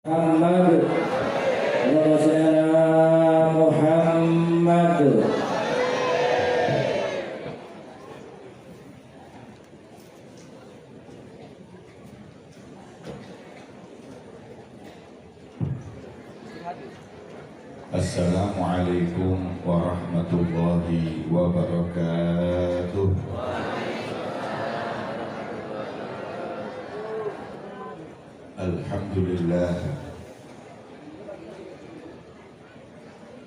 Muhammad Rasulullah Muhammad. Assalamualaikum warahmatullahi wabarakatuh. Alhamdulillah.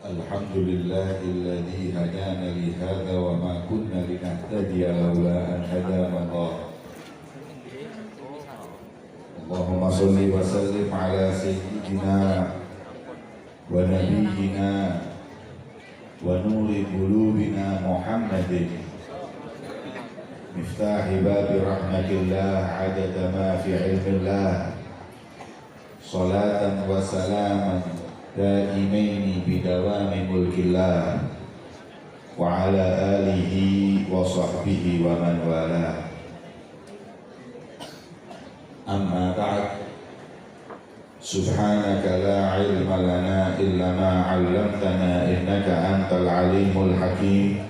Alhamdulillahilladzi hadana li hadza wa ma kunna linahtadiya laula an hadana Allah. Allahumma shalli wa sallim ala sayyidina wa nabiyyina wa nuri qulubina Muhammadin miftahi babi rahmatillah adada ma fi ilmillah salatan wa salaman daimaini bidawami mulkillah wa ala alihi wa sahbihi wa man wala. Amma ba'd. Subhanaka la ilma lana illa ma 'allamtana innaka antal alimul hakim.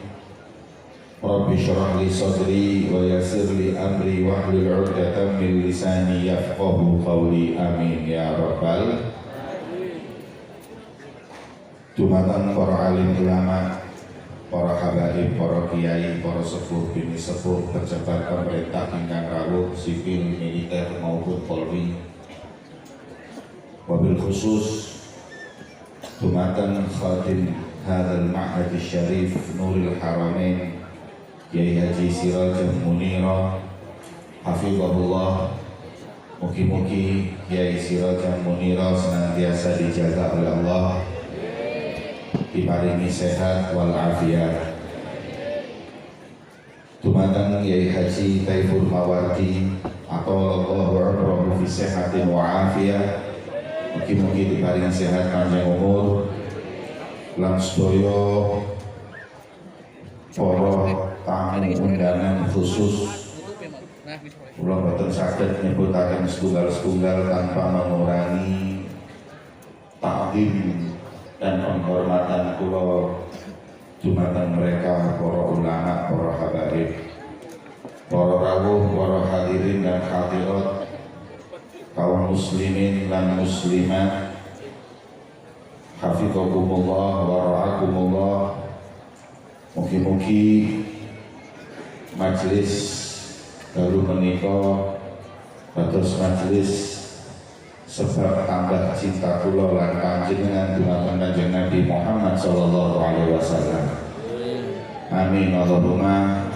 Rabbi shrah li sadri wa yassir li amri wahlul 'uqdatam min lisani yafqahu qawli. Amin ya rabbal. Dumateng para alim ulama, para habaib, para kiai, para sepuh bini sepuh, pejabat pemerintah ingkang rawuh, sipil, militer maupun Polri. Wabil khusus dumateng khadim hadzal ma'had syarif Nuril Haramain Kiai Haji Siraj Munira hafizahullah. Mugi-mugi Kiai Siraj Munira senantiasa dijaga oleh Allah, diparingi sehat wal afiat. Dumateng Kiai Haji Taiful Mawardi atau Allahu fi sehatin wa afiyah. Mugi-mugi diparingi sehat panjang umur lan sedaya para tamu undangan khusus. Kula boten saged nyebutaken setunggal-setunggal tanpa mengurangi takdim dan penghormatan kula dumateng mereka, para ulama, para habaib, para rawuh, para hadirin dan hadirat, kaum muslimin dan muslimat, hafizakumullah wa ra'akumullah. Mugi-mugi majelis baru menika dados majelis sebab tambah cinta kula lan panjenengan dumateng Kanjeng Nabi Muhammad sallallahu alaihi wasallam. Amin Allahumma.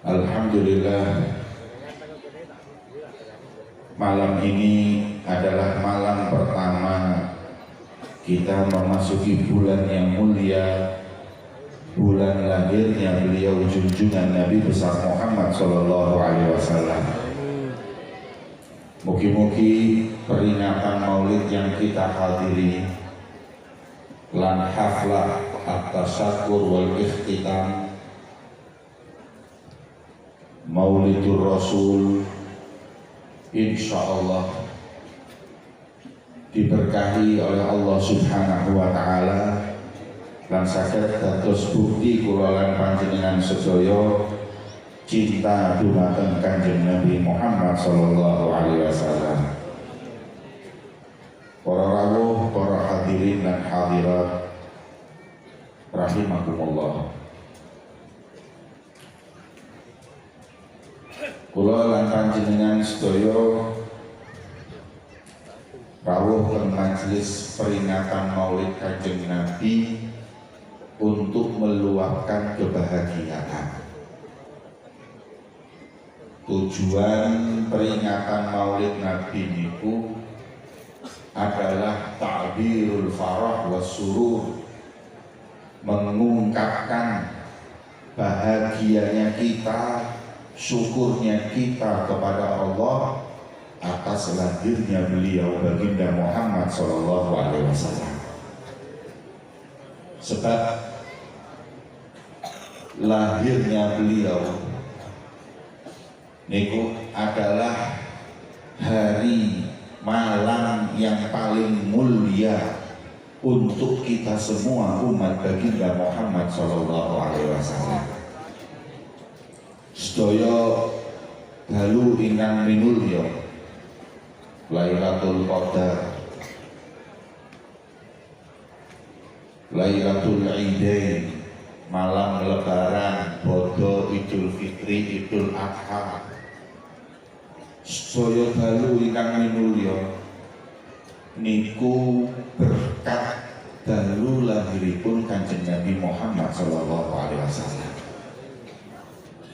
Alhamdulillah. Malam ini adalah malam pertama kita memasuki bulan yang mulia, bulan lahirnya beliau junjungan Nabi besar Muhammad sallallahu alaihi wasallam. Mugi-mugi peringatan Maulid yang kita hadiri lan haflah at-tasyakur wal ikhtitam Maulidur Rasul insyaallah diberkahi oleh Allah Subhanahu wa taala lan saged dados bukti kula lan panjenengan sedaya cinta dumateng Kanjeng Nabi Muhammad sallallahu alaihi wasallam. Para rawuh, para hadirin dan hadirat rahimakumullah. Kula lan panjenengan sedaya rawuh ke majelis peringatan Maulid Kanjeng Nabi untuk meluapkan kebahagiaan. Tujuan peringatan Maulid Nabi niku adalah ta'birul farah was surur, mengungkapkan bahagianya kita, syukurnya kita kepada Allah atas lahirnya beliau baginda Muhammad sallallahu alaihi wasallam. Sebab lahirnya beliau niku adalah hari malam yang paling mulia untuk kita semua umat baginda Muhammad sallallahu alaihi wasallam. Sedaya dalu ingkang minulya Lailatul Qadar, Lailatul Idain, malam lebaran, bodo Idul Fitri, Idul Adha. Sedaya dalu ingkang minulya niku berkat dalu lahiripun Kanjeng Nabi Muhammad sallallahu alaihi wasallam.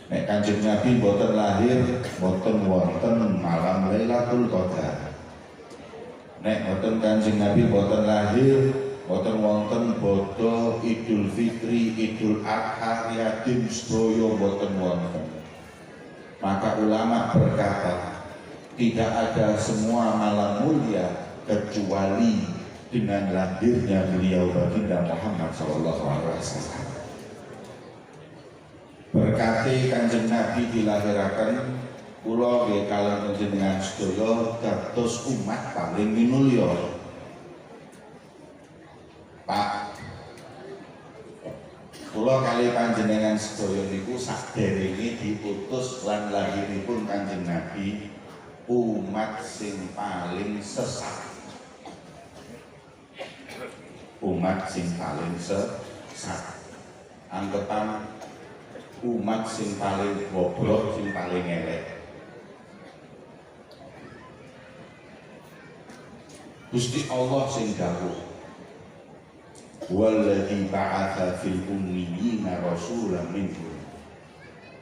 Nek Kanjeng Nabi boten lahir, boten wonten malam Lailatul Qadar. Nek boten Kanjeng Nabi boten lahir, boten wonten bodo Idul Fitri, Idul Adha, Yadim sedaya boten wonten. Maka ulama berkata, tidak ada semua malam mulia kecuali dengan lahirnya beliau baginda Muhammad sallallahu alaihi wasallam. Berkati Kanjeng Nabi dilahiraken, kula nggih kalih panjenengan sedaya dados umat paling minulya. Pak, kula kalih panjenengan sedaya niku saderenge diutus lan lahiripun Kanjeng Nabi umat sing paling sesat. Umat sing paling sesat. Anggapan umat sing paling goblok, sing paling elek. Gusti Allah sing dawuh, walladzi ba'atsa fil ummiyina rasulan minhum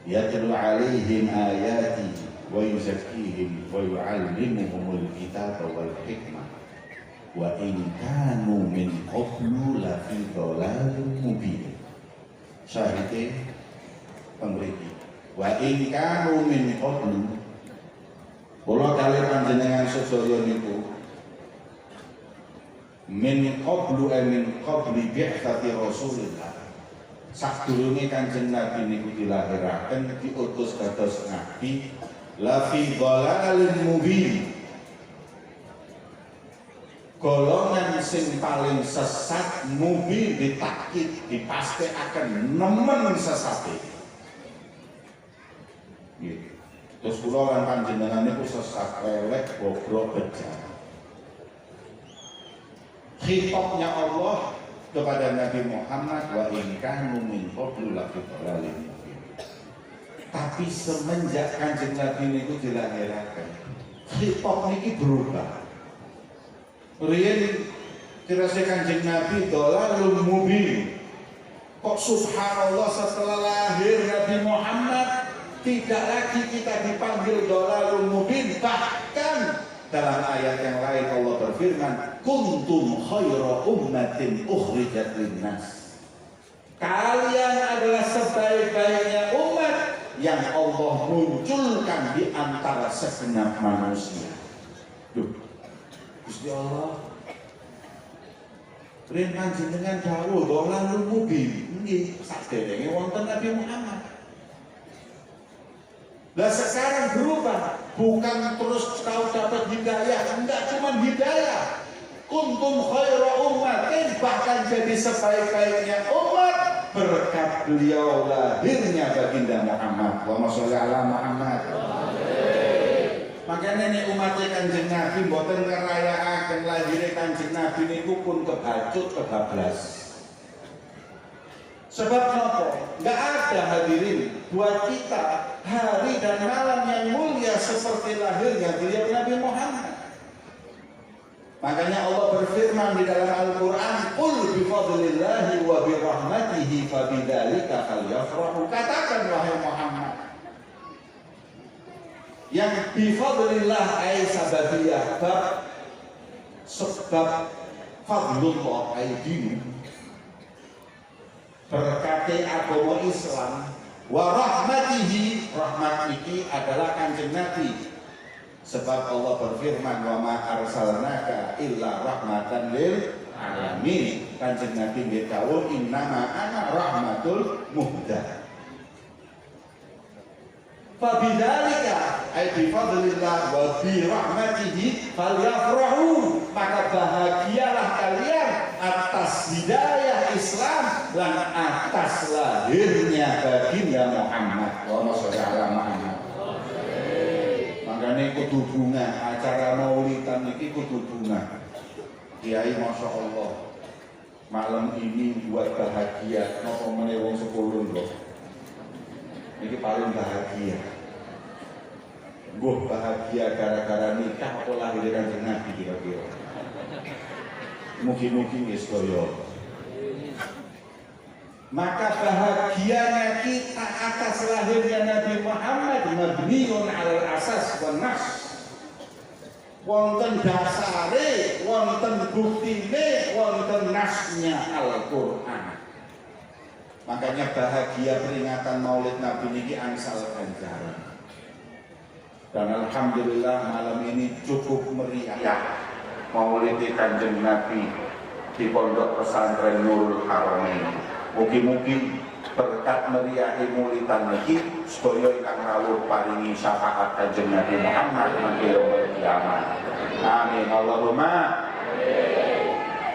yatlu 'alaihim ayati wa yuzakkihim wa yu'allimuhumul kitaba wal hikmah wa in kanu min qablu lafi dhalalin mubin. Syahide pemriki wa in kanu min qablu, kula kalih panjenengan sedaya niku min qablu min qabli bi'tsati Rasulillah, sadurunge Kanjeng Nabi niku dilahiraken diutus dados nabi, la fi dhalalin mubin, golongan sing paling sesat, mubin ditakkid dipastekaken nemen sesate. Terus kula lan panjenengan niku sesat, elek, bobrok, bejat. Khitabnya Allah kepada Nabi Muhammad, wa in kanu min qablu lafi dhalalin mubin. Tapi semenjak Kanjeng Nabi niku dilahiraken, khitab niki berubah. Riyen dirasa Kanjeng Nabi dhalalun mubin. Kok subhanallah setelah lahir Nabi Muhammad tidak lagi kita dipanggil dhalalun mubin, bahkan dalam ayat yang lain Allah berfirman, kuntum khaira ummatin ukhrijat linnas. Kalian adalah sebaik-baiknya umat yang Allah munculkan di antara segenap manusia. Duh, Gusti Allah rin panjenengan dawuh dhalalun mubin nggih saderenge wonten Nabi Muhammad. Lah sekarang berubah, bukan terus kau dapat hidayah, enggak cuma hidayah. Kuntum khaira ummatin, bahkan jadi sebaik-baiknya umat berkat beliau lahirnya baginda Muhammad. Allahumma sholli ala Muhammad. Makanya ini umatnya Kanjeng Nabi mboten ngerayakaken lahirnya Kanjeng Nabi niku pun kebacut kebablas. Sebab apa? Enggak ada hadirin buat kita hari dan malam yang mulia seperti lahirnya beliau Nabi Muhammad. Makanya Allah berfirman di dalam Al-Quran, qul bifadlillahi wa birahmatihi fabidzalika falyafrahu. Katakan wahai Muhammad, yang bifadlillah ay sababiyah, sebab fadlullah ay dinu, berkati agama Islam, wa rahmatihi, rahmat ini adalah Kanjeng Nabi. Sebab Allah berfirman, wa ma arsalnaka illa rahmatan lil alamin. Kanjeng Nabi dikawul innama ana rahmatul muhda. Fabidzalika ay bi fadlillah wa bi rahmatihi falyafrahu, maka bahagialah kalian atas hidayah Islam dan atas lahirnya baginda Muhammad. Allahumma sholli ala Muhammad. Makanya kudu bunga, acara maulidan iki kudu bunga. Kiai Masya Allah malam ini buat bahagia nopo meneh wong 10 lho. Ini paling bahagia. Gue bahagia gara-gara nikah atau lahiran Nabi kira-kira. Mungkin-mungkin istoyo. Maka bahagianya kita atas lahirnya Nabi Muhammad mabniun alal asas wan nas. Wonten dasare, wonten buktine, wonten nasnya Al-Qur'an. Makanya bahagia peringatan Maulid Nabi ini angsal ganjaran. Dan alhamdulillah malam ini cukup meriah Maulid Kanjeng Nabi di Pondok Pesantren Nurul Haramain. Mungkin berkat meriahi maulidan niki sedaya ingkang rawuh paringi syafaat Kanjeng Nabi Muhammad mangke yaumul kiamat. Amin Allahumma amin.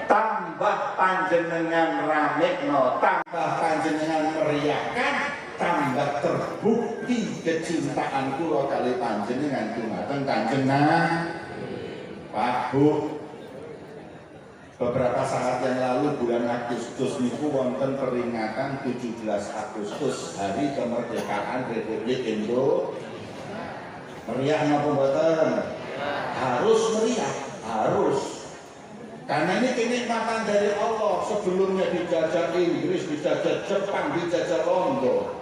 Tambah panjenengan ramekno, tambah panjenengan meriahkan, tambah terbukti kecintaan kula kali panjenengan dumateng Kanjeng Nabi. Pak Bu, beberapa saat yang lalu bulan Agustus niku wonten peringatan 17 Agustus Hari Kemerdekaan Republik Indonesia. Meriah napa mboten? Harus meriah, harus. Karena ini kenikmatan dari Allah. Sebelumnya dijajah Inggris, dijajah Jepang, dijajah Londo.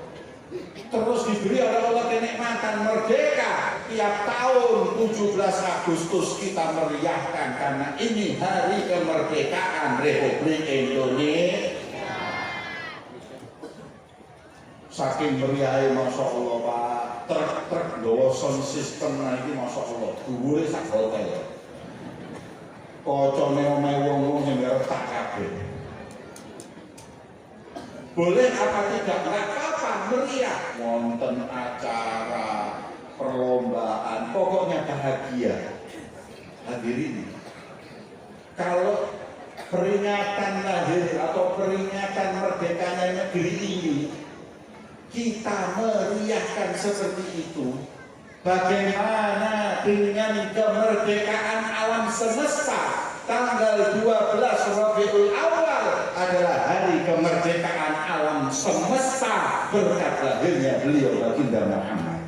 Terus diberi oleh Allah kenikmatan merdeka. Tiap tahun 17 Agustus kita meriahkan. Karena ini hari kemerdekaan Republik Indonesia. Saking meriahnya Masya Allah Pak. Truk-truk gawa sound system ini Masya Allah. Dhuwure sak hotel. Kocone omahe wong-wong sing retak kabeh. Boleh apa tidak? Enggak apa-apa, meriah. Wonten acara, perlombaan, pokoknya bahagia. Hadirin, kalau peringatan lahir atau peringatan merdekanya negeri ini kita meriahkan seperti itu, bagaimana dengan kemerdekaan alam semesta? Tanggal 12 Rabiul Awal adalah hari kemerdekaan alam semesta berkat lahirnya beliau baginda Muhammad.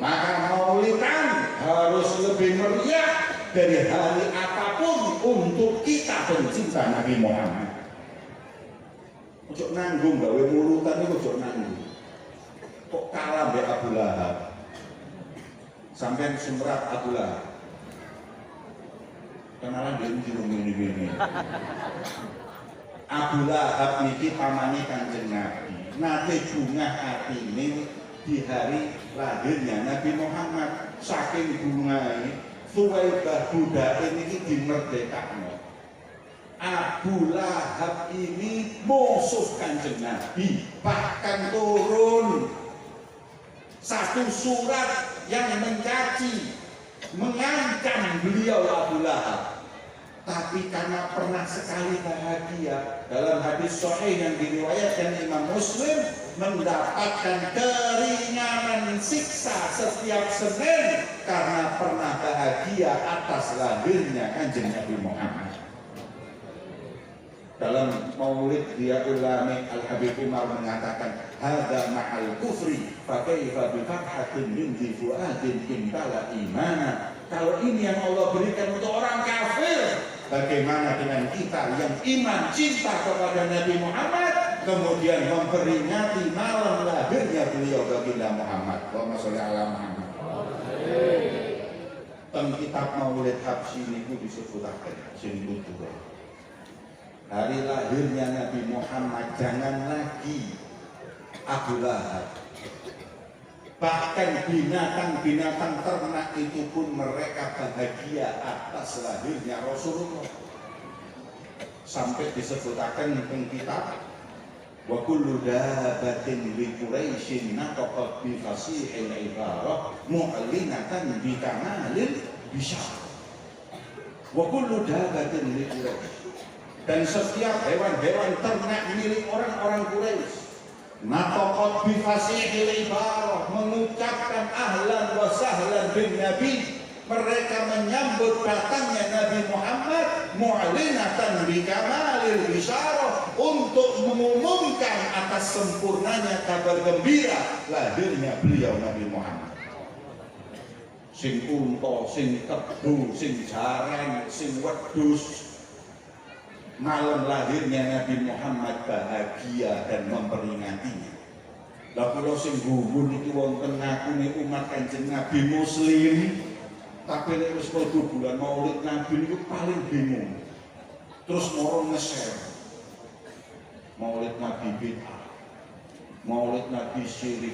Maka maulidan harus lebih meriah dari hari apapun untuk kita pencinta Nabi Muhammad. Ojo nanggung gawe mulutan itu ojo nanggung. Kok kalah be Abu Lahab? Sampai sumrat Abu Lahab. Kenalan dia ini. Abu Lahab niki pamane Kanjeng Nabi. Nate bunga atine di hari lahirnya Nabi Muhammad. Saking bungae Suwaibah budake niki dimerdekakno. Abu Lahab ini musuh Kanjeng Nabi, bahkan turun satu surat yang mencaci, mengancam beliau Abu Lahab. Tapi karena pernah sekali bahagia, dalam hadis sahih yang diriwayatkan Imam Muslim, mendapatkan keringanan siksa setiap Senin karena pernah bahagia atas lahirnya Kanjeng Nabi Muhammad. Dalam Maulid dia ulami Al-Habib Umar mengatakan hadza ma'al kufri fa kaifa bi fathatin min fuadin imtala imana. Kalau ini yang Allah berikan untuk orang kafir, bagaimana dengan kita yang iman cinta kepada Nabi Muhammad kemudian memperingati malam lahirnya beliau baginda Muhammad. Allahumma sholli ala Muhammad. Teng kitab Maulid Habsyi niku disebutaken sing tutur. Hari lahirnya Nabi Muhammad jangan lagi Abu Lahab. Bahkan binatang-binatang ternak itu pun mereka bahagia atas lahirnya Rasulullah. Sampai disebutakan di kitab wa kullu dabatin li Quraisyin naqaqat bi fasihil ibarah mu'linatan bi kamalil bisyarah. Wa kullu dabatin li Quraisy, dan setiap hewan-hewan ternak milik orang-orang Quraisy naqaqat bi fasihil ibarah, mengucapkan ahlan wa sahlan bin nabi, mereka menyambut datangnya Nabi Muhammad mu'linatan bi kamalil bisyarah, untuk mengumumkan atas sempurnanya kabar gembira lahirnya beliau Nabi Muhammad. Sing unta, sing kebu, sing jaran, sing wedhus, malam lahirnya Nabi Muhammad bahagia dan memperingatinya. Lah kula sing gumun iki wonten ngakune umat Kanjeng Nabi Muslim, tapi nek wis padha bulan Maulid Nabi niku paling bingung. Terus moro nge-share Maulid Nabi bid'ah, Maulid Nabi syirik,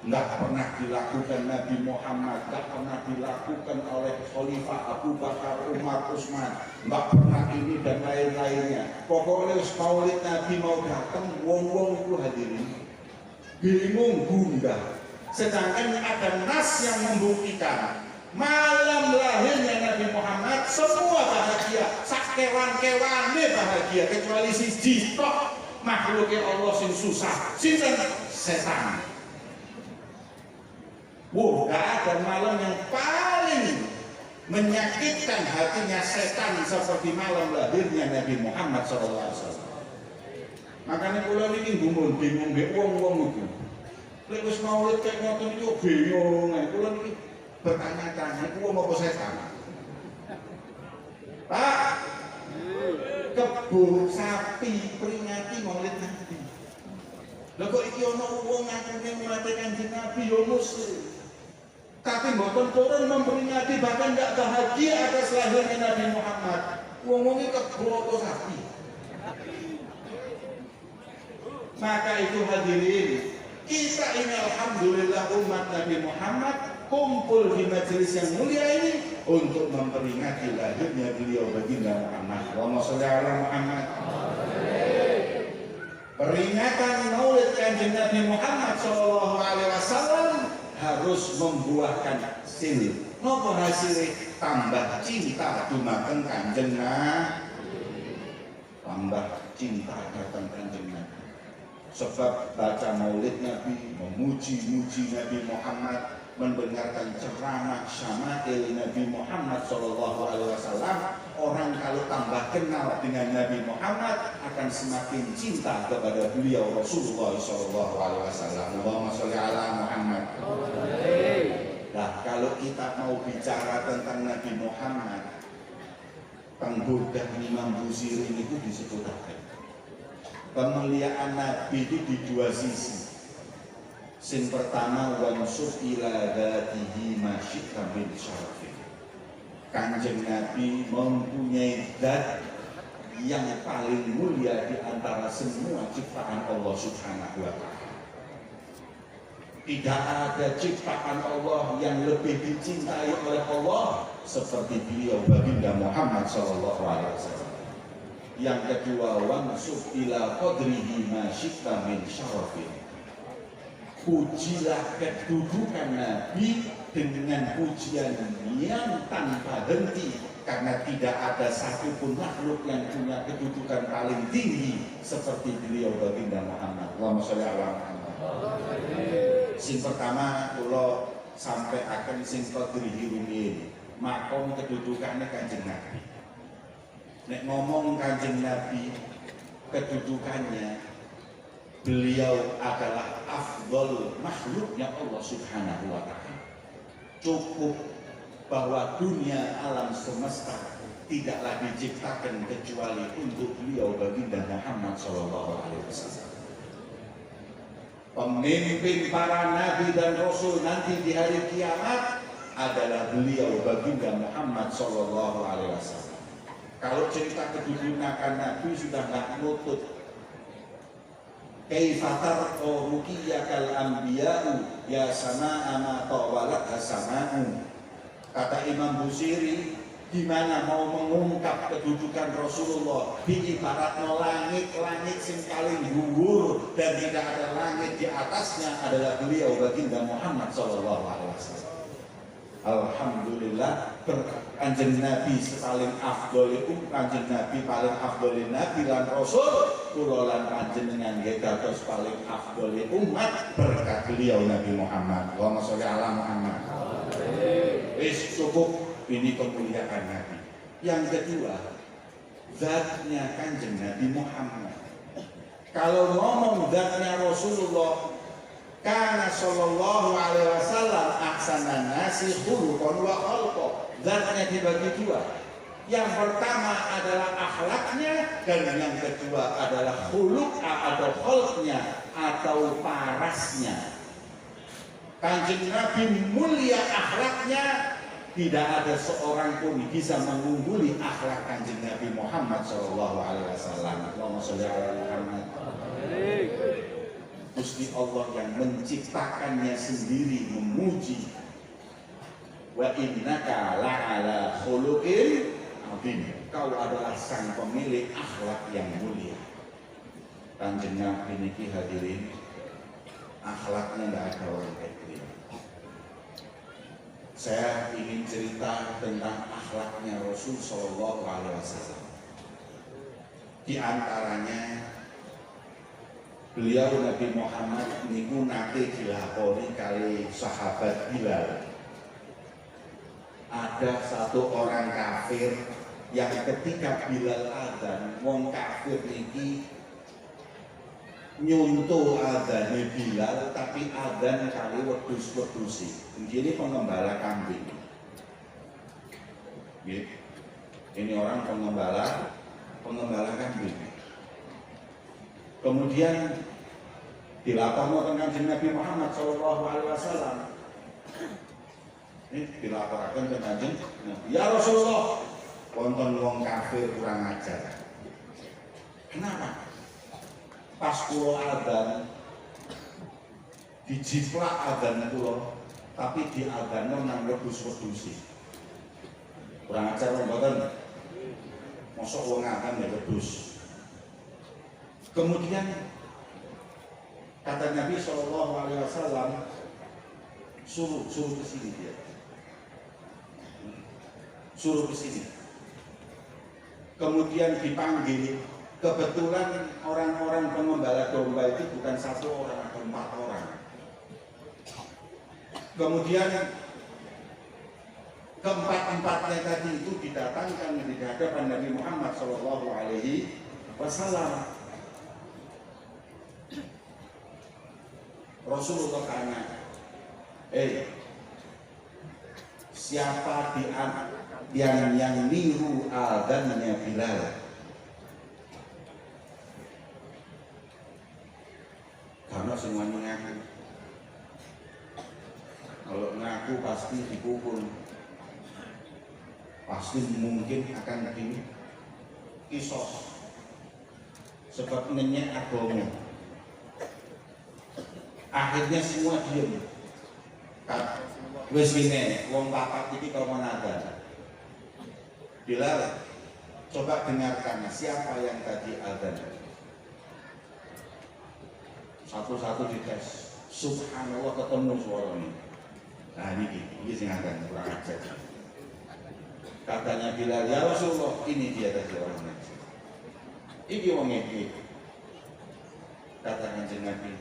nggak pernah dilakukan Nabi Muhammad, nggak pernah dilakukan oleh Khalifah Abu Bakar, Umar, Utsman, nggak pernah ini dan lain-lainnya. Pokoknya Maulid Nabi mau datang, wong-wong itu hadirin bingung gundah. Sedangkan ada nas yang membuktikan malam lahirnya Nabi Muhammad semua bahagia, sak kewan-kewane bahagia, kecuali siji tok makhluknya Allah sing susah, sinten? Setan. Gak ada malam yang paling menyakitkan hatinya setan seperti malam lahirnya Nabi Muhammad SAW. Makanya kula niki bingung mbek wong-wong itu. Lek wis maulid kaya ngoten iki bingung, kula niki bertanya-tanya, itu mau apa setan? Pak, kebun sapi peringati maulid Nabi. Lah kok iki ana wong ngakune mate Kanjeng Nabi yo muslim, tapi mboten turun memperingati, bahkan tidak bahagia atas lahirnya Nabi Muhammad. Wong-wong iki kebun apa sapi? Maka itu hadirin, kita ini alhamdulillah umat Nabi Muhammad kumpul di majelis yang mulia ini untuk memperingati lahirnya beliau baginda Muhammad. Allahumma sholli ala Muhammad. Peringatan Maulid Kanjeng Nabi Muhammad SAW harus membuahkan hasil. Napa hasilnya? Tambah cinta dumateng Kanjeng Nabi. Tambah cinta datang Kanjeng Nabi. Sebab baca Maulid Nabi, memuji-muji Nabi Muhammad, mendengarkan ceramah syama'il Nabi Muhammad SAW, orang kalau tambah kenal dengan Nabi Muhammad akan semakin cinta kepada beliau Rasulullah SAW. Allahumma sholli ala Muhammad. Nah, kalau kita mau bicara tentang Nabi Muhammad, penggoda Imam Busiri itu disebutkan pemuliaan Nabi itu di dua sisi. Yang pertama, wansur ila dzatihi masyita min syarafin. Kanjeng Nabi mempunyai zat yang paling mulia di antara semua ciptaan Allah Subhanahu wa Ta'ala. Tidak ada ciptaan Allah yang lebih dicintai oleh Allah seperti beliau baginda Muhammad SAW. Yang kedua, wansur ila qadrihi masyita min syarafin. Pujilah kedudukan Nabi dengan pujian yang tanpa henti, karena tidak ada satupun makhluk yang punya kedudukan paling tinggi seperti beliau baginda Muhammad. Allahumma sholli ala Muhammad. Sing pertama kula sampai akan sing qadrihi rumiyin, makom kedudukannya Kanjeng Nabi. Nek ngomong Kanjeng Nabi kedudukannya, beliau adalah afdol makhluknya Allah Subhanahu wa Ta'ala. Cukup bahwa dunia alam semesta tidaklah diciptakan kecuali untuk beliau baginda Muhammad SAW. Pemimpin para nabi dan rasul nanti di hari kiamat adalah beliau baginda Muhammad SAW. Kalau cerita kedudukan Nabi sudah nggak nutut. Kaifatar ruqiyakal anbiya'u ya sama'a ma tawalat hasama'u. Kata Imam Busiri, Gimana mau mengungkap kedudukan Rasulullah di ibaratnya langit sing paling dhuwur dan tidak ada langit di atasnya adalah beliau baginda Muhammad sallallahu alaihi wasallam. Alhamdulillah kanjeng Nabi paling afdol itu kanjeng Nabi paling afdol Nabi lan Rasul kula lan panjenengan nggih dados paling afdol umat berkat beliau Nabi Muhammad. Allahumma sholli ala Muhammad. Wis cukup. Ini kemuliaan Nabi. Yang kedua, zatnya kanjeng Nabi Muhammad. Kalau ngomong zatnya Rasulullah, kana sallallahu alaihi wasallam ahsanan nasi khuluqan wa khalqa. Zatnya dibagi dua. Yang pertama adalah akhlaknya dan yang kedua adalah khuluq atau khalqnya atau parasnya. Kanjeng Nabi mulia akhlaknya. Tidak ada seorang pun bisa mengungguli akhlak kanjeng Nabi Muhammad Sallallahu Alaihi Wasallam. Allahumma sholli ala Muhammad. Gusti Allah yang menciptakannya sendiri memuji. Wa innaka la'ala khuluqin azim. Kau adalah sang pemilik akhlak yang mulia. Kanjeng Nabi niki hadirin, akhlaknya tidak ada orang kayak gini. Saya ingin cerita tentang akhlaknya Rasul Sallallahu Alaihi Wasallam. Di antaranya beliau Nabi Muhammad niku nate dilakoni kali sahabat Bilal. Ada satu orang kafir yang ketika Bilal adzan, wong kafir niki nyuntuh adzane Bilal tapi adzan kali wedhus-wedhusi. Ini pengembala kambing. Ini orang pengembala kambing. Kemudian dilaporkan kanjeng Nabi Muhammad sallallahu alaihi wasallam. Ini dilaporkan ke kanjeng Nabi. Ya Rasulullah, wonten wong kafir kurang ajar. Kenapa? Pas kula adzan dijiplak adzan kula tapi di adzan nang wedhus-wedhusi. Kurang ajar mboten. Mosok wong adzan ya wedhus. Kemudian kata Nabi sallallahu alaihi wasallam suruh ke sini dia. Suruh ke sini. Kemudian dipanggil. Kebetulan orang-orang pengembala domba itu bukan satu orang atau 4 orang. Kemudian keempat-empatnya tadi itu didatangkan di hadapan Nabi Muhammad Shallallahu Alaihi Wasallam. Rasulullah tanya, siapa yang niru adzannya Bilal? Karena semuanya ngaku. Kalau ngaku pasti dipukul, pasti mungkin akan kisos. Sebab nenyek agama. Akhirnya semua diam. Wes gini, wong papat iki kau menada. Bilal, coba dengarkan siapa yang tadi adzan. Satu-satu dites. Subhanallah ketemu suaranya. Nah ini sing adzan kurang ajar. Katanya Bilal, ya Rasulullah, ini dia tadi orangnya. Iki wong iki. Kata kanjeng Nabi,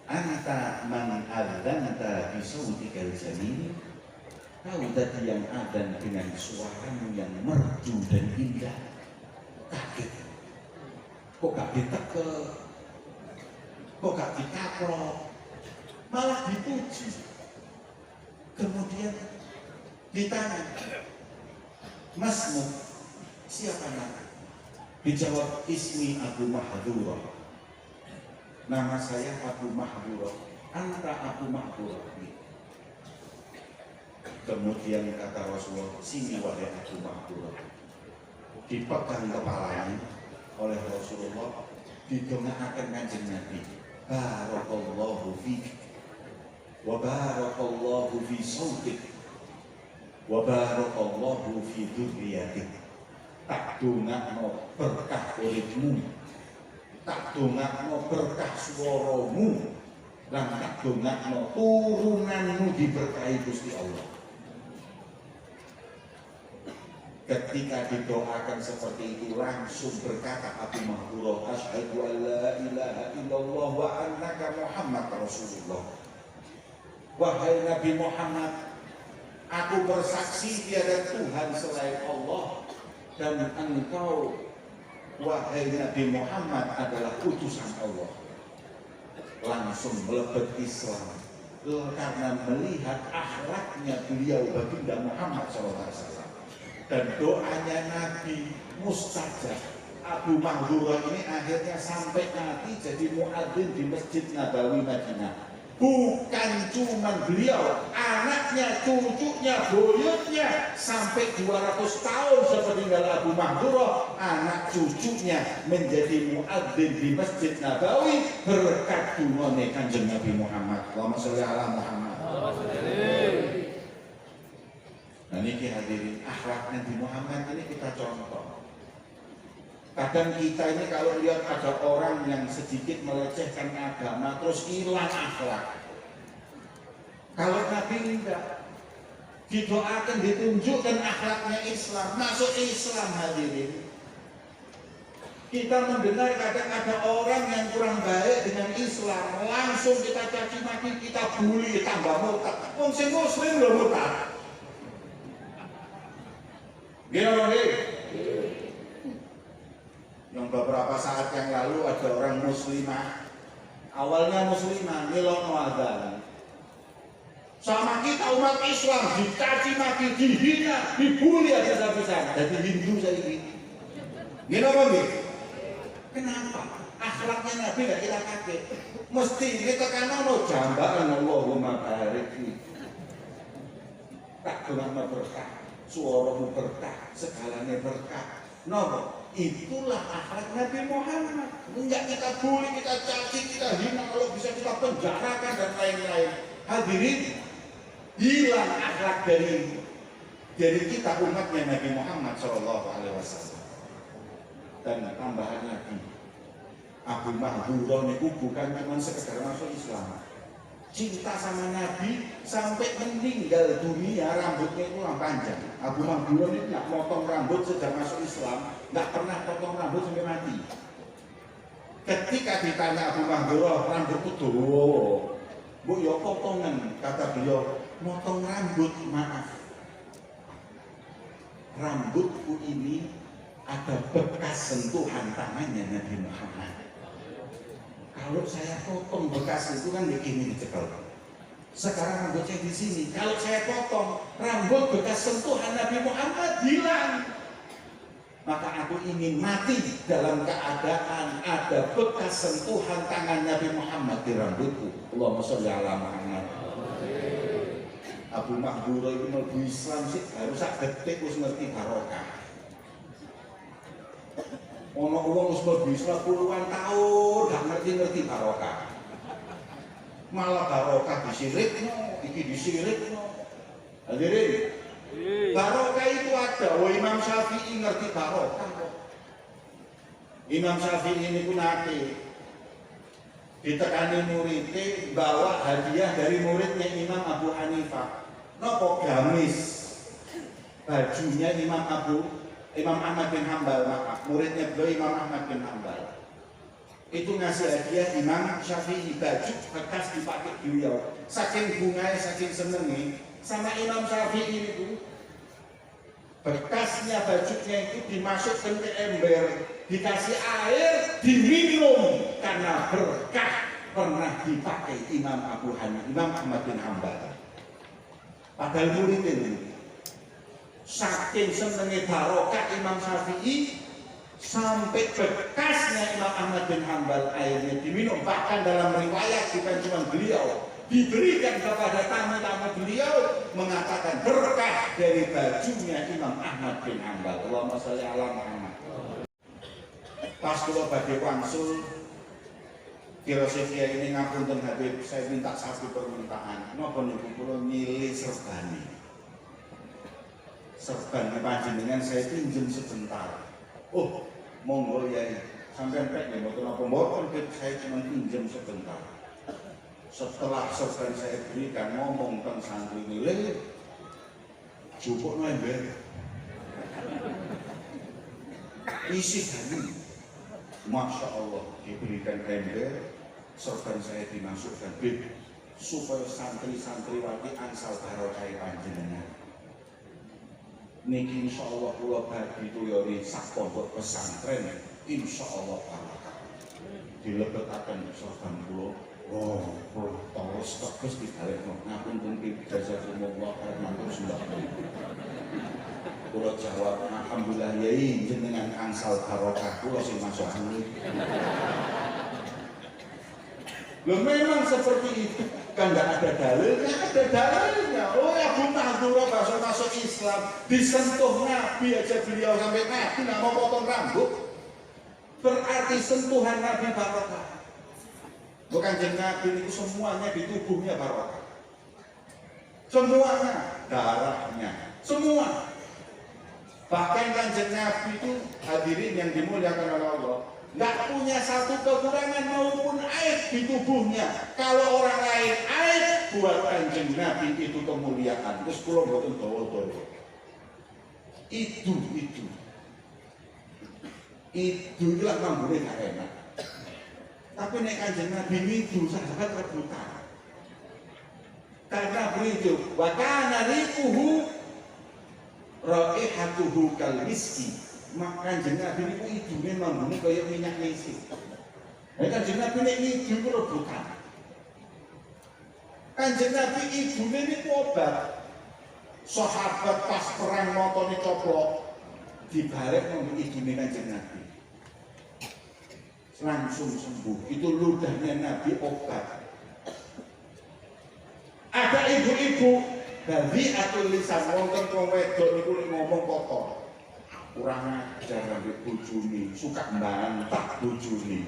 anta man adzanta bi sautikal jamil. Kau tadi yang adzan dengan suaramu yang merdu dan indah. Kaget. Kok gak ditekel? Kok gak dikaprok? Malah dipuji. Kemudian ditanya, Masmu siapa nama? Dijawab, ismi Abu Mahdurah. Nama saya Abu Mahdurah. Anta Abu Mahdurah. Kemudian kata Rasulullah, sini wahai Abu Mahdurah. Dipegang kepalanya oleh Rasulullah, didongaaken kanjeng Nabi. Barakallahu fik wa barakallahu fi sautik. wa barakallahu fi dzurriyyatik. Tak dongakno berkah uripmu, tak dongakno berkah swaramu, lan tak dongakno turunanmu diberkahi Gusti Allah. Ketika didoakan seperti itu langsung berkata Abu Mahdurah, asyhadu an la ilaha illallah wa annaka Muhammad Rasulullah. Wahai Nabi Muhammad, aku bersaksi tiada Tuhan selain Allah, dan engkau wahai Nabi Muhammad adalah utusan Allah. Langsung melebet Islam karena melihat akhlaknya beliau baginda Muhammad SAW. Dan doanya Nabi mustajab. Abu Mahdurah ini akhirnya sampai mati jadi muadzin di Masjid Nabawi Madinah. Bukan cuma beliau, anaknya, cucunya, buyutnya sampai 200 tahun sepeninggal Abu Mahdurah, anak cucunya menjadi muadzin di Masjid Nabawi berkat dunone Kanjeng Nabi Muhammad. Allahumma sholli ala Muhammad. Nah ini hadirin, akhlak Nabi Muhammad ini kita contoh. Kadang kita ini kalau lihat ada orang yang sedikit melecehkan agama terus hilang akhlak. Kalau Nabi enggak, didoakan, ditunjukkan akhlaknya Islam, masuk Islam hadirin. Kita mendengar kadang ada orang yang kurang baik dengan Islam, langsung kita caci maki, kita bully, tambah murtad. Wong sing muslim lho murtad. Gimana nih? Yang beberapa saat yang lalu ada orang muslimah, awalnya muslimah, ngelokno adzan. Sama kita umat Islam dicaci maki, dihina, dibully habis-habisan. Jadi Hindu saya ini. Gimana nih? Kenapa? Akhlaknya Nabi gak kita kaget. Mesti kita kan ono jambaan Allahumma barik fi. Tak gelang berkah, suaramu berkah, segalanya berkah. Nopo? Itulah akhlak Nabi Muhammad. Enggak kita bully, kita caci, kita hina, kalau bisa kita penjarakan dan lain-lain. Hadirin, hilang akhlak dari kita umatnya Nabi Muhammad SAW. Dan tambahan lagi, Abu Mahdurah itu bukan cuma sekedar masuk Islam. Cinta sama Nabi sampai meninggal dunia rambutnya itu panjang. Abu Mahdurah ini nggak potong rambut sejak masuk Islam, nggak pernah potong rambut sampai mati. Ketika ditanya Abu Mahdurah, rambut itu bu ya potongan, kata beliau, motong rambut, maaf. Rambutku ini ada bekas sentuhan tangannya Nabi Muhammad. Kalau saya potong bekas itu kan begini dicekel. Sekarang rambutnya di sini. Kalau saya potong rambut bekas sentuhan Nabi Muhammad hilang. Maka aku ingin mati dalam keadaan ada bekas sentuhan tangan Nabi Muhammad di rambutku. Allahumma sholli ala Muhammad. Abu Mahdurah itu mlebu Islam sih harus sak detik wis ngerti barokah. Ono wong wis mlebu Islam puluhan tahun gak ngerti barokah. Malah barokah disirikno, iki disirikno. Hadirin, barokah itu ada. Oh, Imam Syafi'i ngerti barokah kok. Imam Syafi'i ini pun nate ditekani muridnya bawa hadiah dari muridnya Imam Abu Hanifah. Nopo gamis bajunya Imam Ahmad bin Hambal, maaf, muridnya beliau Imam Ahmad bin Hambal. Itu ngasih hadiah Imam Syafi'i baju bekas dipakai beliau. Saking bunganya, saking senengnya sama Imam Syafi'i itu, bekasnya bajunya itu dimasukkan ke ember, dikasih air, diminum karena berkah pernah dipakai Imam Ahmad bin Hambal. Padahal murid ini saking senengnya barokah Imam Syafi'i sampai bekasnya Imam Ahmad bin Hambal airnya diminum. Bahkan dalam riwayat bukan cuma beliau, diberikan kepada tamu-tamu beliau, mengatakan berkah dari bajunya Imam Ahmad bin Hambal. Allahumma sholli ala Muhammad. Pas kula badhe wangsul filosofia ini ngapunten Habib, saya minta satu permintaan. Napa niku kula milih serbane. serban panjenengan saya pinjam sebentar. Oh, monggo Yai. Sampai pek nih, mboten saya cuma pinjam sebentar. Setelah serban saya berikan ngomong tentang santri nilai, cukup ember. Isi tadi, Masya Allah diberikan ember, serban saya dimasukkan bib supaya santri-santri wati angsal barokah panjenengan. Niki insya Allah kula bagi tuyori sak pondok pesantren, insya Allah barokah. Dilebetaken serban kula, oh, terus tegas dibalik ngapunten jazakumullah khairan matur. Kula jawab, alhamdulillah Yai jenengan angsal barokah kula sing masuk angin. Loh memang seperti itu, kan nggak ada dalilnya, ada dalilnya. Oh ya Abu Mahdura masuk Islam, disentuh Nabi aja beliau sampai Nabi nggak mau potong rambut, berarti sentuhan Nabi barokah. Bukan jeneng Nabi itu semuanya di tubuhnya barokah, semuanya, darahnya, semua. Bahkan kanjeng Nabi itu hadirin yang dimuliakan oleh Allah, nggak punya satu kekurangan maupun aib di tubuhnya. Kalau orang lain aib, buat kanjeng Nabi itu kemuliaan. Terus kalau buatan dawa-dawa itulah mampunya gak enak. Tapi nek kanjeng Nabi itu sahabat rebutan. Karena beliau wakana ripuhu raihatuhu kal miski. Maka kanjeng Nabi itu hidungnya mampunya kayak minyak misik. Nek kanjeng Nabi itu rebutan. Kanjeng Nabi hidungnya ini obat. Sahabat pas perang motone coplok dibalik ngomong hidungnya kanjeng Nabi. Langsung sembuh. Itu ludahnya Nabi obat. Ada ibu-ibu dari atau lisan wonten wong wedok niku ngomong kotor. Kurang ajar ambek bojone, suka mbantah bojone.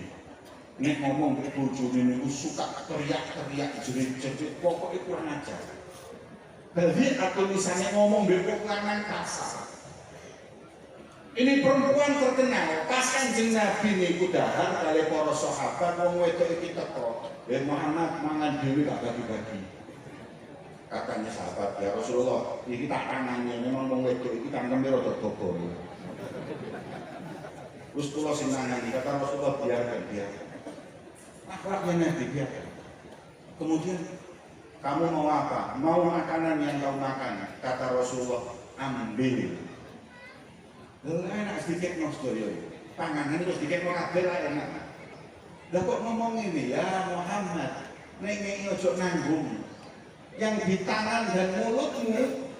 Nek ngomong ambek bojone niku suka teriak-teriak jerit-jerit, pokoke kurang ajar. Dari atau lisannya ngomong ambek lanang kasar. Ini perempuan terkenal, pas kanjeng Nabi niku dahar kali para sahabat wong wedok iki teko. Muhammad mangan dhewe gak bagi-bagi. Katanya sahabat, ya Rasulullah, ini tak tangannya memang wong wedok iki tangkeme rada dobol. Terus kula sing nangani, kata Rasulullah biarkan. Akhlaknya Nabi biarkan. Kemudian kamu mau apa? Mau makanan yang kau makan? Kata Rasulullah, ambil. Enak sedikit mas doyo, panganan itu sedikit mau kabel lah enak. Lah kok ngomong ini ya Muhammad, neng ojo nanggung. Yang di tangan dan mulutmu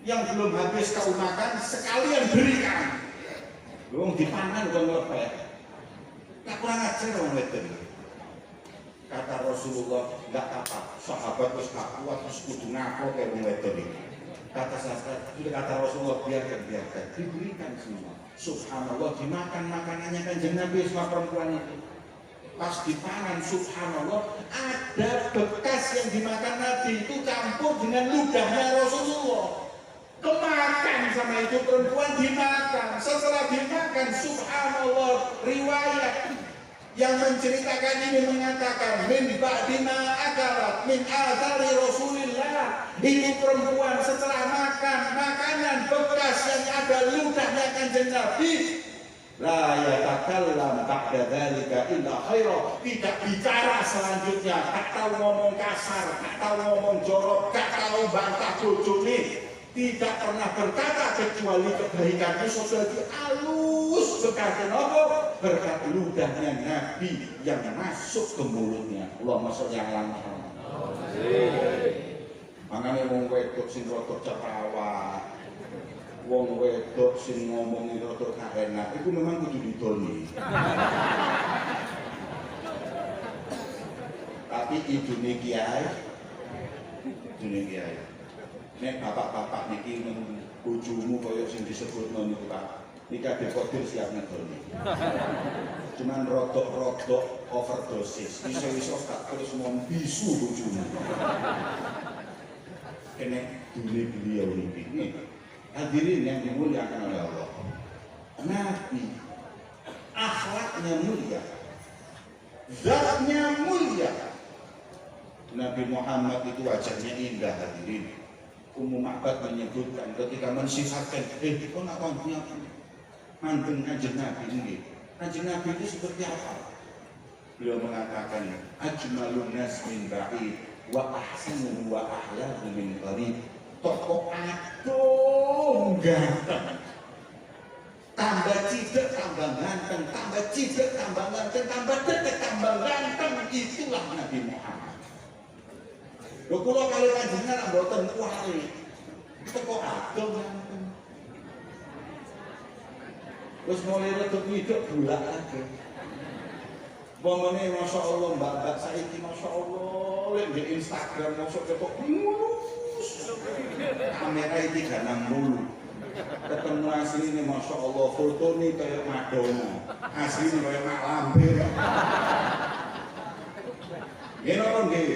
yang belum habis kau makan sekalian berikan. Lu dipangan bukan lepet. Tak kurang ajar orang wedok. Kata Rasulullah, enggak apa-apa. Sahabat terus gak kuat terus kudu ngapo kayak wong wedok ini. Kata Rasulullah biarkan diberikan semua. Subhanallah dimakan makanannya kanjeng Nabi sama perempuan itu. Pas dipangan subhanallah ada bekas yang dimakan Nabi itu campur dengan ludahnya Rasulullah. Kemakan sama itu perempuan dimakan. Setelah dimakan subhanallah riwayat yang menceritakan ini mengatakan min ba'dima akalat min azari Rasulillah. Ini perempuan setelah makan makanan bekas yang ada ludahnya kanjeng Nabi, la yatakallam ba'da dzalika illa khaira, tidak bicara selanjutnya, tak tahu ngomong kasar, tak tahu ngomong jorok, tak tahu bantah bojone, tidak pernah berkata kecuali kebaikan. Itu jadi halus berkat apa? Berkat ludahnya Nabi yang masuk ke mulutnya. Allahumma sholli ala Muhammad. Mangane wong wedok sing rada cekawak, wong wedok sing ngomong rada gak enak, itu memang kudu didoni. Tapi idune kiai, nek bapak-bapak niki bojomu kaya sing disebutno niku Pak, nikah dekodir siap ngedoni. Cuman rodok-rodok overdosis, iso-iso gak terus membisu bojomu. Kene dune beliau niki. Hadirin yang dimuliakan oleh Allah, Nabi akhlaknya mulia, zatnya mulia. Nabi Muhammad itu wajahnya indah. Hadirin, Ummu Ma'bad menyebutkan ketika mensifatkan kok nak kontinya manten kanjeng Nabi ini, kanjeng Nabi itu seperti apa? Beliau mengatakan ajmalun nas min ba'id wa ahsanu wa ahlahu min qarib. Tokoh agung ganteng, tambah cidek tambah ganteng, tambah cidek tambah ganteng, tambah dekat tambah ganteng. Itulah Nabi Muhammad. Lho kula kali panjenengan mboten kuali tokoh agung ganteng, wis mulai redup hidup bulak aja. Pemene Masya Allah mbak-mbak saiki Masya Allah lihat di Instagram masuk ketok mulus, kamera ini 360, ketemu asli ini Masya Allah foto ini kayak Madonna, asli ini kayak Mak Lampir. Gini orang gini,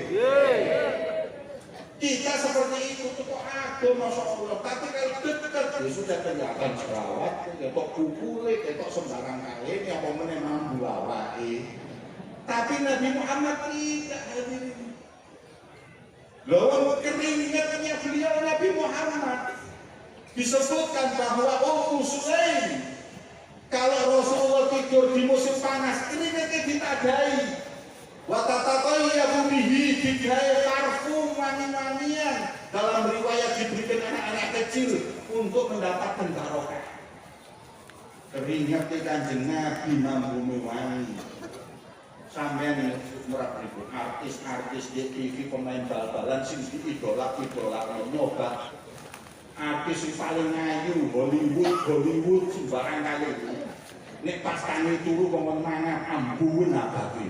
kita seperti itu tuh aduh Masya Allah, tapi kalau dekat ya sudah kelihatan jerawat, ketok kukulnya, ketok sembarang kali, apa mana mampu awai. Tapi Nabi Muhammad tidak hadirin. Lawan keringatnya beliau Nabi Muhammad disebutkan bahwa Ummu Sulaim kalau Rasulullah tidur di musim panas keringatnya ditadai. Wa tatatayyabu bihi, digawe parfum wangi-wangian. Dalam riwayat diberikan anak-anak kecil untuk mendapatkan barokah. Keringatnya kanjeng Nabi mampu mewangi. Sampeyan murah ribu artis-artis di TV, pemain bal-balan sing diidolak nyoba artis yang paling ngayu Hollywood sembarang kali nek pas tangi turu kongkon mangan ambuun abadi.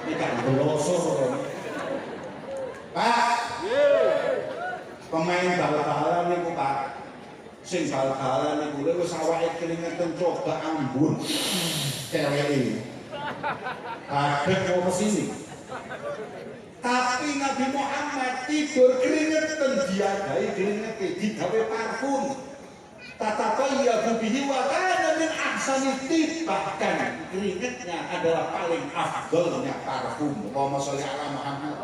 Ini kan belosor Pak, pemain bal-balan itu Pak, sing bal-balan itu wis awake keringetan coba ambun cewek ini kabeh mau kesini. Tapi Nabi Muhammad tidur keringetan, diadai keringetnya digawe parfum. Tatatayyabu bihi wa kana min ahsani tib, bahkan keringetnya adalah paling afdolnya parfum. Allahumma sholli ala Muhammad.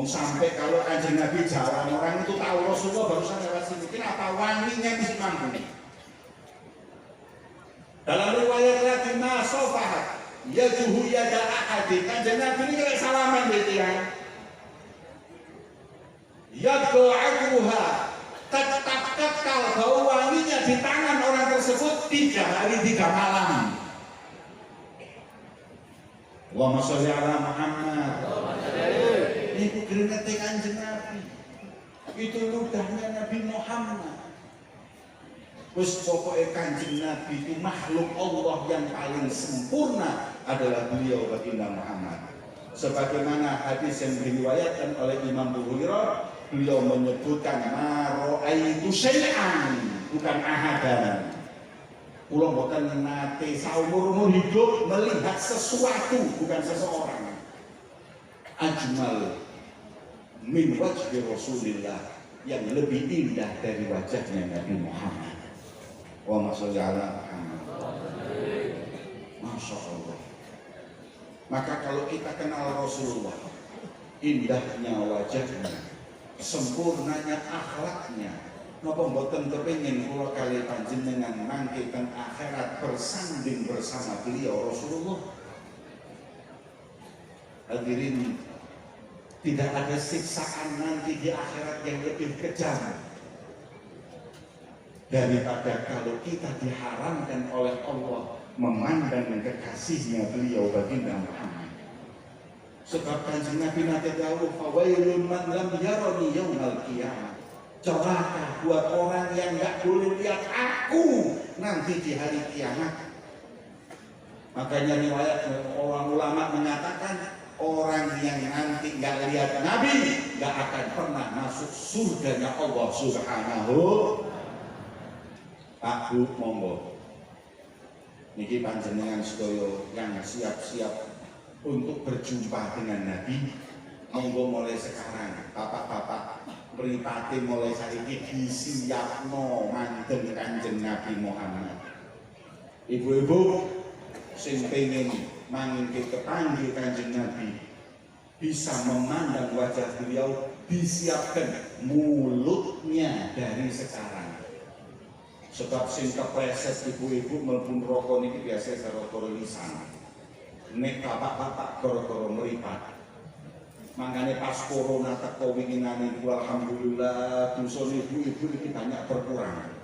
Sampai kalau kanjeng Nabi jalan orang itu tahu Rasulullah barusan lewat sini, kenapa wanginya bisa mampu. Dalam riwayat lagi masofahat yajuhu yada ahadi, kanjeng Nabi ini kayak salaman gitu ya. Yad'uha, tetap kekal bau wanginya di tangan orang tersebut 3 hari 3 malam. Allahumma sholli ala Muhammad. Itu keringetnya kanjeng Nabi, itu ludahnya Nabi Muhammad. Terus pokoknya kanjeng Nabi itu makhluk Allah yang paling sempurna adalah beliau baginda Muhammad. Sebagaimana hadis yang diriwayatkan oleh Imam Bukhari, beliau menyebutkan maro'aitu syai'an, bukan ahadan. Kula mboten nate saumur-umur hidup melihat sesuatu, bukan seseorang. Ajmal min wajhi Rasulillah, yang lebih indah dari wajahnya Nabi Muhammad. Wa sholli ala Muhammad. Masya Allah. Maka kalau kita kenal Rasulullah, indahnya wajahnya, sempurnanya akhlaknya, napa mboten kepengin kula kali panjenengan mangke teng akhirat bersanding bersama beliau Rasulullah. Hadirin, tidak ada siksaan nanti di akhirat yang lebih kejam daripada kalau kita diharamkan oleh Allah memandang kekasihnya beliau baginda Muhammad. Sebab kanjeng Nabi nanti dahulu fawailun man lam yarani yaumal qiyamah, celaka buat orang yang nggak boleh lihat aku nanti di hari kiamat. Makanya riwayat orang ulama mengatakan orang yang nanti nggak lihat Nabi nggak akan pernah masuk surganya Allah Subhanahu. Pak Bu, monggo. Niki panjenengan sedaya yang siap-siap untuk berjumpa dengan Nabi. Monggo mulai sekarang, bapak-bapak mripate mulai saiki disiapno mandeng Kanjeng Nabi Muhammad. Ibu-ibu sing pengen mangke kepanggil Kanjeng Nabi, bisa memandang wajah beliau, disiapkan mulutnya dari sekarang. Sebab sing kepleset ibu-ibu mlebu neraka niki biasa gara-gara lisan. Nek bapak-bapak gara-gara mripat. Makanya pas corona teko winginane iku alhamdulillah dosa ibu-ibu iki banyak berkurang.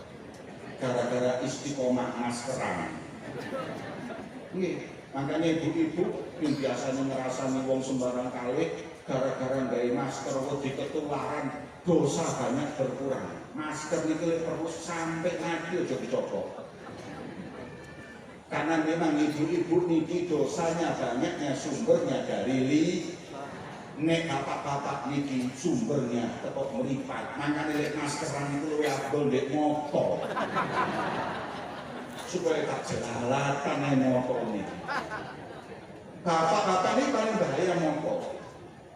Gara-gara istiqomah maskeran. Nggih, makanya ibu-ibu yang biasanya ngerasani wong sembarang kali gara-gara nggawe masker wedi ketularan, dosa banyak berkurang. Masker niki perlu sampai mati aja dicopot. Karena memang ibu-ibu niki dosanya banyaknya sumbernya dari nek bapak-bapak niki sumbernya tetap meripat. Makanya lek maskeran itu luwih abdol ndek motor. Supaya tak jelalatan ae motor niki. Bapak-bapak ini paling bahaya motor.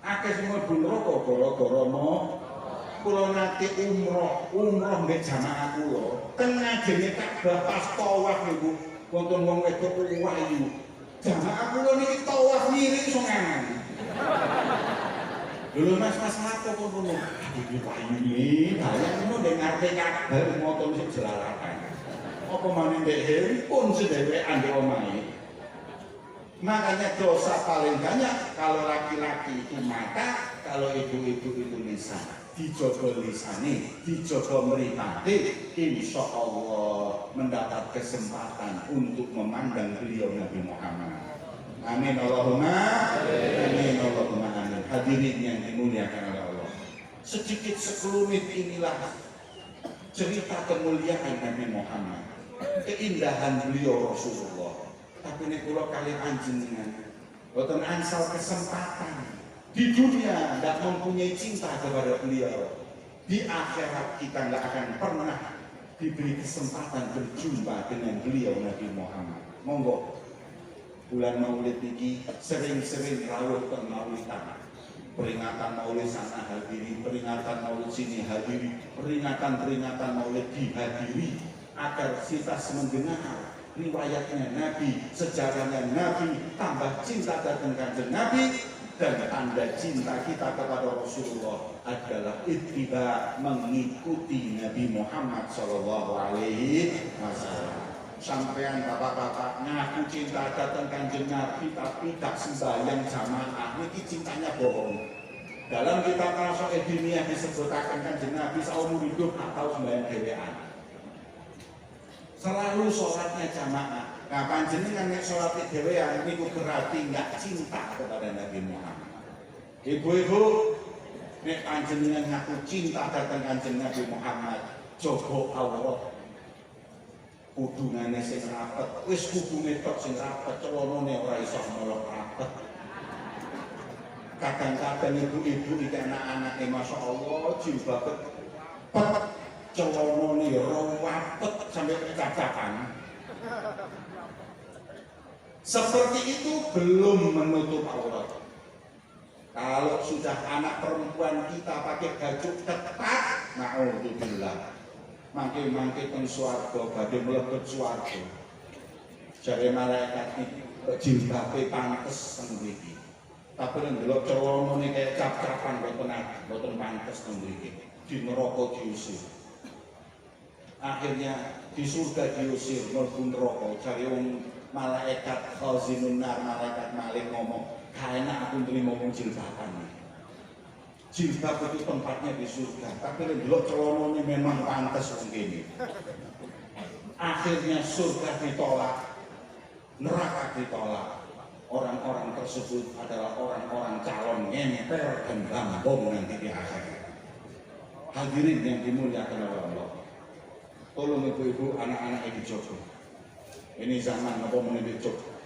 Akeh sing mlebu neraka gara-gara kula nate umroh mbek jamaah kula. Teng ngajenge Ka'bah pas tawaf niku wonten wong wedok wayu. Jamaah kula niki tawaf ngiring songangan. Dulu mas apa pun ngono. Iki wayu iki, bayang ngono ndek ngarepe Ka'bah motor sing jelalatan. Apa maneh ndek handphone sedewekan ndek omahe. Makanya dosa paling banyak kalau laki-laki itu mata, kalau ibu-ibu itu lisan. Dijogo lisane, dijogo mripate, insya Allah mendapat kesempatan untuk memandang beliau Nabi Muhammad. Amin Allahumma amin Allahumma amin. Hadirin yang dimuliakan oleh Allah. Sedikit sekelumit inilah cerita kemuliaan Nabi Muhammad, keindahan beliau Rasulullah. Tapi ini kula kalian anjenengan boten ansal kesempatan di dunia tidak mempunyai cinta kepada beliau, di akhirat kita nggak akan pernah diberi kesempatan berjumpa dengan beliau Nabi Muhammad. Monggo bulan Maulid ini sering-sering rawuh ke maulidan, peringatan Maulid sana hadiri, peringatan Maulid sini hadiri, peringatan Maulid dihadiri agar kita mendengar riwayatnya Nabi, sejarahnya Nabi, tambah cinta dengan Kanjeng Nabi. Dan tanda cinta kita kepada Rasulullah adalah ittiba, mengikuti Nabi Muhammad SAW. Sampean bapak-bapak ngaku cinta datang Kanjeng Nabi tapi tak sembahyang jamaah, ini cintanya bohong. Dalam kitab Rasul Ediniyah disebutkan Kanjeng Nabi seumur hidup atau sembahyang dewean. Selalu sholatnya jamaah. Nah, panjenengan nek sholat dewean niku berarti nggak cinta kepada Nabi Muhammad. Ibu-ibu, nek panjenengan ngaku cinta datang Kanjeng Nabi Muhammad, jogo aurat. Kudungane sing rapet, wis kudunge tok sing rapet, celonone ora iso nolok rapet. Kadang-kadang ibu-ibu iki anak-anake masyaallah jilbabe pet, celonone rapet sampai kecacakan. Seperti itu belum menutup aurat. Kalau sudah anak perempuan kita pakai baju ketat, na'udzubillah, mangke-mangke teng swarga, badhe mlebet swarga. Jare malaikat iki jilbabe pantes teng mriki. Tapi nek ndelok celonane kaya cap-capan boten pantes teng mriki. Di neraka diusir. Akhirnya di surga diusir, mlebu neraka. Jare wong malaikat khazinun nar, malaikat malik ngomong, "Kaenak aku nrimo wong jilbaban." Jilbab itu tempatnya di surga, tapi ndelok celonane memang pantas wong kene. Akhirnya surga ditolak, neraka ditolak. Orang-orang tersebut adalah orang-orang calon ngemper dan bambong nanti di akhirat. Hadirin yang dimuliakan oleh Allah, tolong ibu-ibu anak-anak ini dijogo. Ini zaman apa menjadi jogo?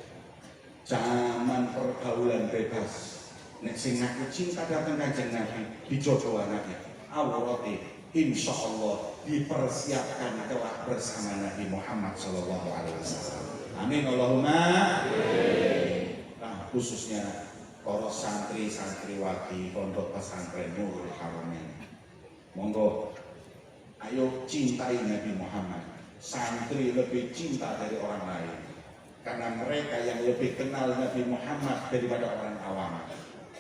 Zaman pergaulan bebas. Nek sing ngaku cinta datang Kanjeng Nabi dijogo anaknya. Awalnya insya Allah dipersiapkan kelak bersama Nabi Muhammad SAW. Amin Allahumma. Nah, khususnya para santri-santriwati Pondok Pesantren Nurul Haramain. Monggo, ayo cintai Nabi Muhammad. Santri lebih cinta dari orang lain, karena mereka yang lebih kenal Nabi Muhammad daripada orang awam.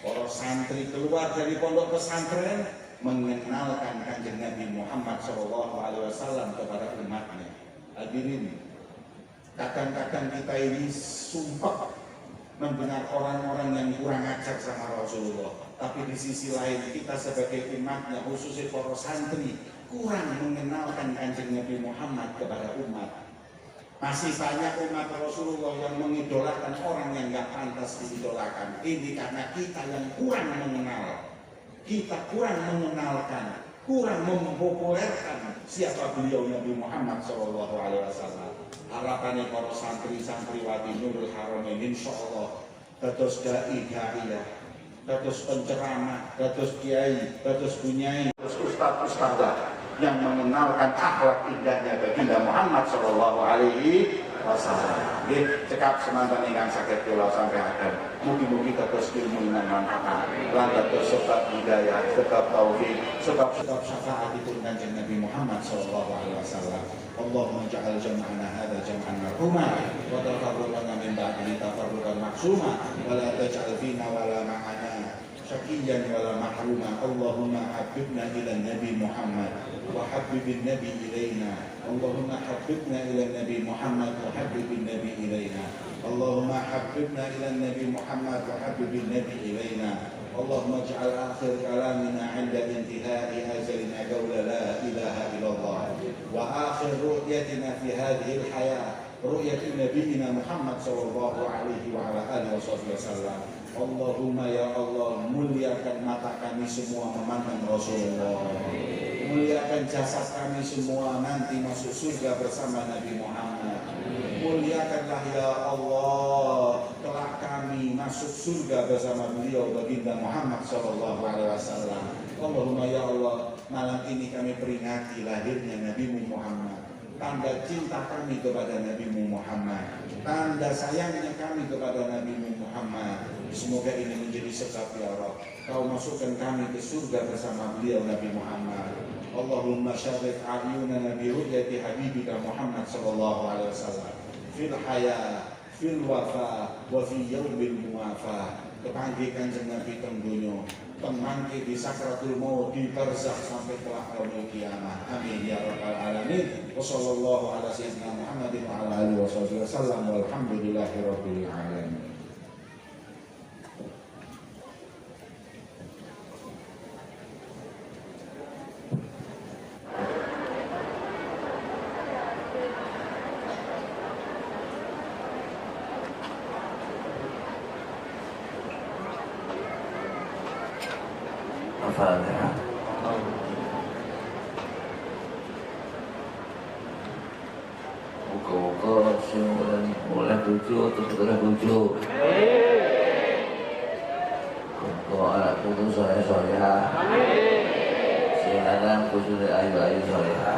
Para santri keluar dari pondok pesantren mengenalkan kanjeng Nabi Muhammad SAW kepada umatnya. Hadirin, kadang-kadang kita ini sumpah mendengar orang-orang yang kurang ajar sama Rasulullah, tapi di sisi lain kita sebagai umatnya, khususnya para santri, kurang mengenalkan kanjeng Nabi Muhammad kepada umat. Masih banyak umat Rasulullah yang mengidolakan orang yang gak pantas diidolakan. Ini karena kita yang kurang mengenal, kita kurang mengenalkan, kurang mempopulerkan siapa beliau Nabi Muhammad SAW. Harapannya para santri-santriwati Nurul Haramain insya Allah dados dai-da'iyah, dados penceramah, dados kiai, dados bunyai, dados ustadz-ustadzah yang mengenalkan akhlak indahnya baginda Muhammad Sallallahu Alaihi Wasallam. Cekap semantan ingkang saged kula sampai akan. Mugi-mugi dados ilmu lan manfaat, lan dados sebab hidayah, sebab taufik, sebab syafaatipun kanjeng Nabi Muhammad Sallallahu Alaihi Wasallam. Allahumma ja'al jam'ana hadza jam'an marhuma wa tafarruqana min ba'dihi tafarruqan maksuma wa la taj'al fina wa la ma'ana syaqiyan wala mahruma. Allahumma habibna ila Nabi Muhammad wa habibin Nabi ilaina. Allahumma habibna ila Nabi Muhammad wa habibin Nabi ilaina. Allahumma habibna ila Nabi Muhammad wa habibin Nabi ilaina. Allahumma ij'al akhir kalamina 'inda intihai ajalina qawla la ilaha illallah wa akhir ru'yatina fi hadhihi al-hayah ru'yati nabiyina Muhammad sallallahu alaihi wa ala alihi wasallam. Allahumma ya Allah, muliakan mata kami semua memandang Rasulullah, muliakan jasad kami semua nanti masuk surga bersama Nabi Muhammad. Muliakanlah ya Allah kelak kami masuk surga bersama beliau baginda Muhammad sallallahu alaihi wasallam. Allahumma ya Allah, malam ini kami peringati lahirnya Nabi Muhammad, tanda cinta kami kepada Nabi Muhammad, tanda sayangnya kami kepada Nabi Muhammad. Semoga ini menjadi sebab ya Allah, Kau masukkan kami ke surga bersama beliau Nabi Muhammad. Allahumma syarif a'yunana bi ru'yati habibika Muhammad sallallahu alaihi wasallam fil haya fil wafa wa fi yaumil muwafa. Kepanggih kanjeng Nabi teng donya, temangke di sakratul maut, di barzakh sampai kelak yaumil kiamah. Amin ya rabbal alamin. Wassallallahu ala sayyidina Muhammadin wa ala alihi wasallam walhamdulillahi rabbil alamin. Al-Fatihah. Muka-muka sing oleh bojo terus oleh bojo. Muka anak putu soleh-soleha. Sing lanang bojone ayu-ayu soleha.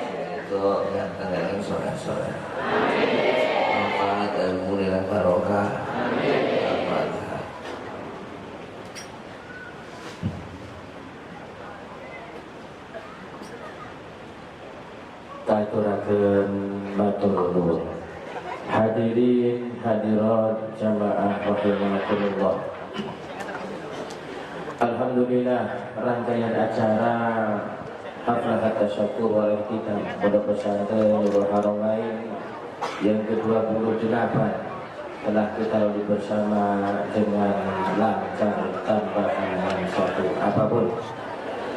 Sing itu ganteng-ganteng soleh-soleh. Manfaat ilmu dan barokah. Al-Fatihah. Taturakeun matur nuwun. Hadirin hadirat jamaah rahimakumullah. Alhamdulillah, rangkaian acara Haflah Tasyakur wal Ihtidam Pondok Pesantren Nurul Haramain yang ke-28 telah kita lalui bersama dengan lancar tanpa halangan satu apapun.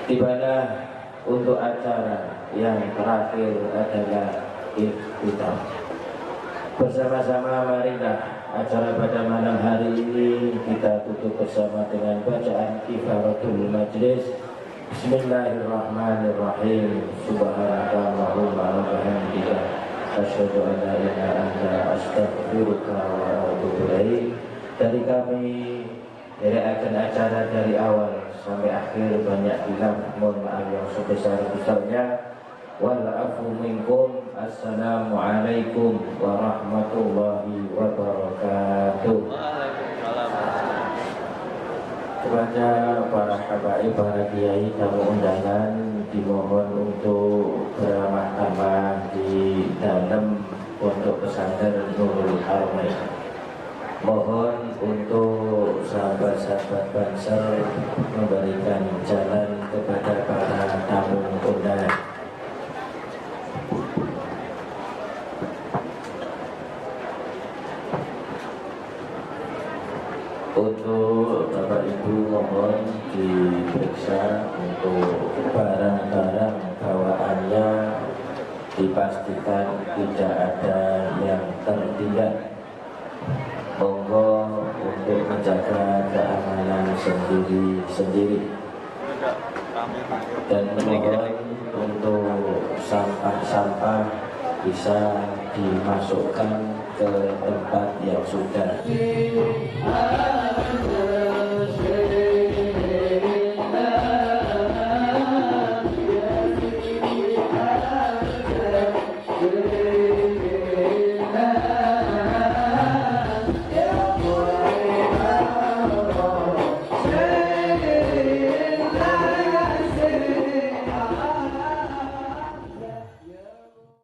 Tibalah untuk acara yang terakhir adalah iftitah. Bersama-sama marilah acara pada malam hari ini kita tutup bersama dengan bacaan kifaratul majlis. Bismillahirrahmanirrahim. Subhanakallahumma wa bihamdika asyhadu an la ilaha illa anta astaghfiruka wa atubu ilaik. Dari kami, dari acara dari awal sampai akhir banyak bilang mohon maaf yang sebesar-besarnya. wal afu minkum. Assalamualaikum warahmatullahi wabarakatuh. Kepada para habaib, para kiai, tamu undangan, dimohon untuk beramah tamah di dalam pondok pesantren Nurul Haramain. Mohon untuk sahabat-sahabat Banser memberikan jalan kepada para tamu undangan. Untuk Bapak Ibu mohon diperiksa untuk barang-barang bawaannya, dipastikan tidak ada yang tertinggal. Monggo untuk menjaga keamanan sendiri-sendiri. Dan mohon untuk sampah-sampah bisa dimasukkan ke tempat yang sudah